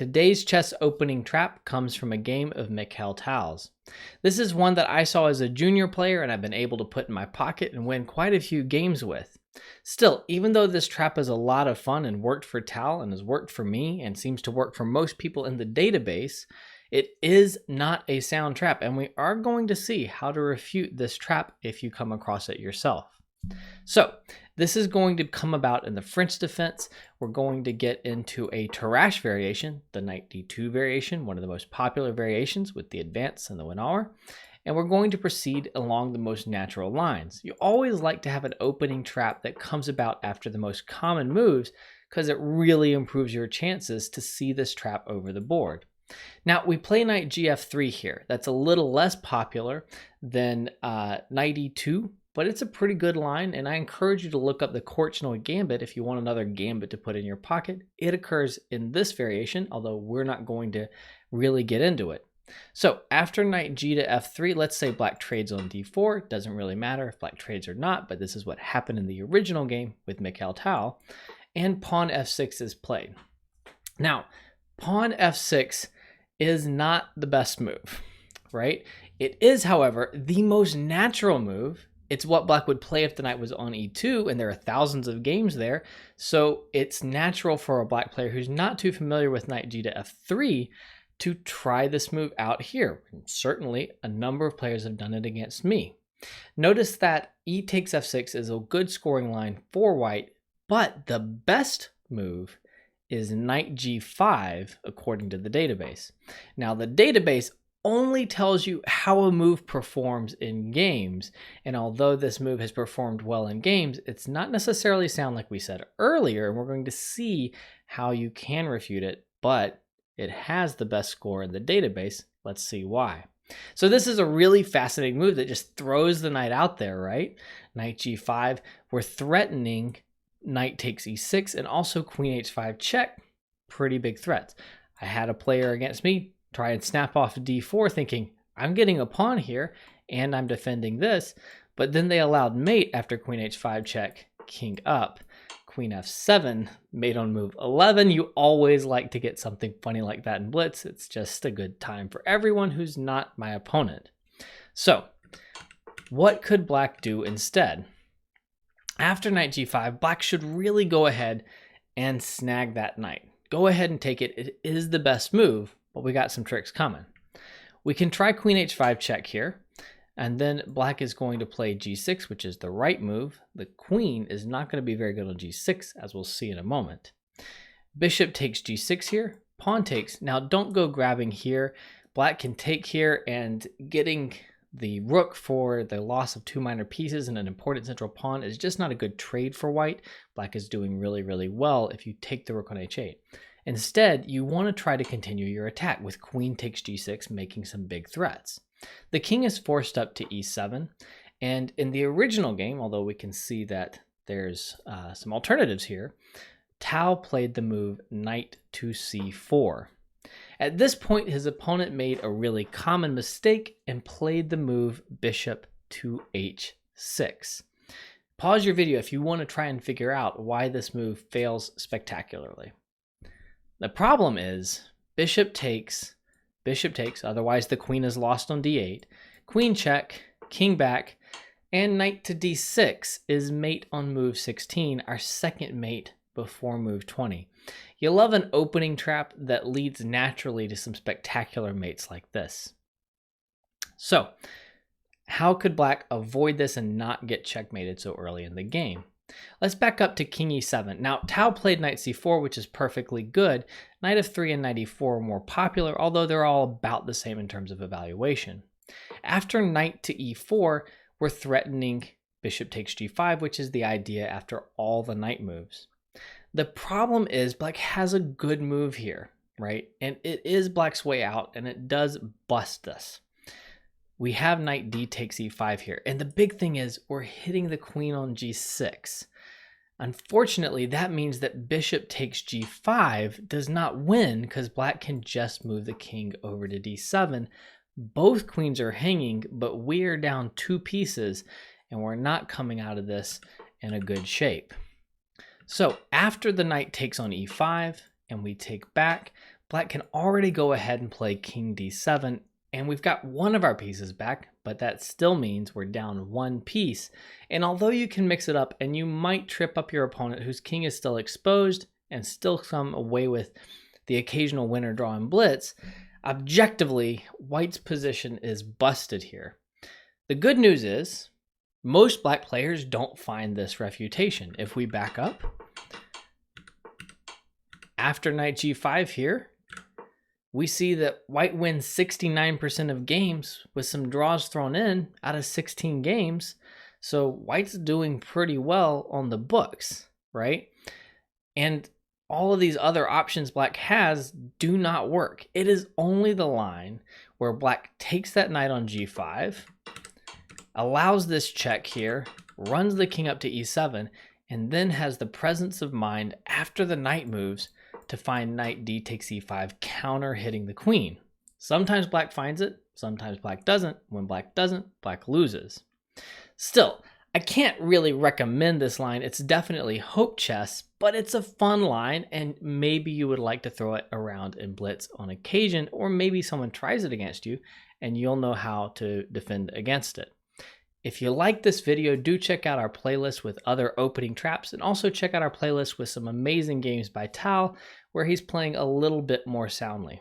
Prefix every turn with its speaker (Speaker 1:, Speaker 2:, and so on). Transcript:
Speaker 1: Today's chess opening trap comes from a game of Mikhail Tal's. This is one that I saw as a junior player and I've been able to put in my pocket and win quite a few games with. Still, even though this trap is a lot of fun and worked for Tal and has worked for me and seems to work for most people in the database, it is not a sound trap, and we are going to see how to refute this trap if you come across it yourself. So this is going to come about in the French defense. We're going to get into a Tarrasch variation, the knight d2 variation, one of the most popular variations with the advance and the win-all. And we're going to proceed along the most natural lines. You always like to have an opening trap that comes about after the most common moves because it really improves your chances to see this trap over the board. Now, we play knight gf3 here. That's a little less popular than knight e2, but it's a pretty good line, and I encourage you to look up the Korchnoi gambit if you want another gambit to put in your pocket. It occurs in this variation, although we're not going to really get into it. So after knight g to f3, let's say black trades on d4. It doesn't really matter if black trades or not, but this is what happened in the original game with Mikhail Tal, and pawn f6 is played. Now, pawn f6 is not the best move, right? It is, however, the most natural move. It's what black would play if the knight was on e2, and there are thousands of games there. So it's natural for a black player who's not too familiar with knight g to f3 to try this move out here. And certainly, a number of players have done it against me. Notice that e takes f6 is a good scoring line for white, but the best move is knight g5 according to the database. Now, the database only tells you how a move performs in games, and although this move has performed well in games, it's not necessarily sound like we said earlier, and we're going to see how you can refute it, but it has the best score in the database. Let's see why. So this is a really fascinating move that just throws the knight out there, right? Knight g5, we're threatening knight takes e6 and also queen h5 check, pretty big threats. I had a player against me try and snap off d4 thinking, I'm getting a pawn here and I'm defending this, but then they allowed mate after queen h5 check, king up, queen f7, mate on move 11. You always like to get something funny like that in blitz. It's just a good time for everyone who's not my opponent. So what could black do instead? After knight g5, black should really go ahead and snag that knight. Go ahead and take it. It is the best move, but we got some tricks coming. We can try queen h5 check here, and then black is going to play g6, which is the right move. The queen is not going to be very good on g6, as we'll see in a moment. Bishop takes g6 here, pawn takes. Now don't go grabbing here. Black can take here, and getting the rook for the loss of two minor pieces and an important central pawn is just not a good trade for white. Black is doing really, really well if you take the rook on h8. Instead, you want to try to continue your attack with queen takes g6, making some big threats. The king is forced up to e7, and in the original game, although we can see that there's some alternatives here, Tal played the move knight to c4. At this point, his opponent made a really common mistake and played the move bishop to h6. Pause your video if you want to try and figure out why this move fails spectacularly. The problem is bishop takes, otherwise the queen is lost on d8, queen check, king back, and knight to d6 is mate on move 16, our second mate before move 20. You love an opening trap that leads naturally to some spectacular mates like this. So, how could black avoid this and not get checkmated so early in the game? Let's back up to king e7. Now, Tal played knight c4, which is perfectly good. Knight f3 and knight e4 are more popular, although they're all about the same in terms of evaluation. After knight to e4, we're threatening bishop takes g5, which is the idea after all the knight moves. The problem is black has a good move here, right? And it is black's way out, and it does bust us. We have knight d takes e5 here, and the big thing is we're hitting the queen on g6. Unfortunately, that means that bishop takes g5 does not win because black can just move the king over to d7. Both queens are hanging, but we're down two pieces, and we're not coming out of this in a good shape. So after the knight takes on e5 and we take back, Black can already go ahead and play king d7, and we've got one of our pieces back, but that still means we're down one piece. And although you can mix it up and you might trip up your opponent whose king is still exposed and still come away with the occasional winner draw and blitz, objectively, White's position is busted here. The good news is most Black players don't find this refutation. If we back up, after knight g5 here, we see that White wins 69% of games with some draws thrown in out of 16 games. So White's doing pretty well on the books, right? And all of these other options Black has do not work. It is only the line where Black takes that knight on g5, allows this check here, runs the king up to e7, and then has the presence of mind after the knight moves to find knight d takes e5, counter hitting the queen. Sometimes Black finds it, sometimes Black doesn't. When Black doesn't, Black loses. Still, I can't really recommend this line. It's definitely hope chess, but it's a fun line, and maybe you would like to throw it around in blitz on occasion, or maybe someone tries it against you and you'll know how to defend against it. If you like this video, do check out our playlist with other opening traps, and also check out our playlist with some amazing games by Tal, where he's playing a little bit more soundly.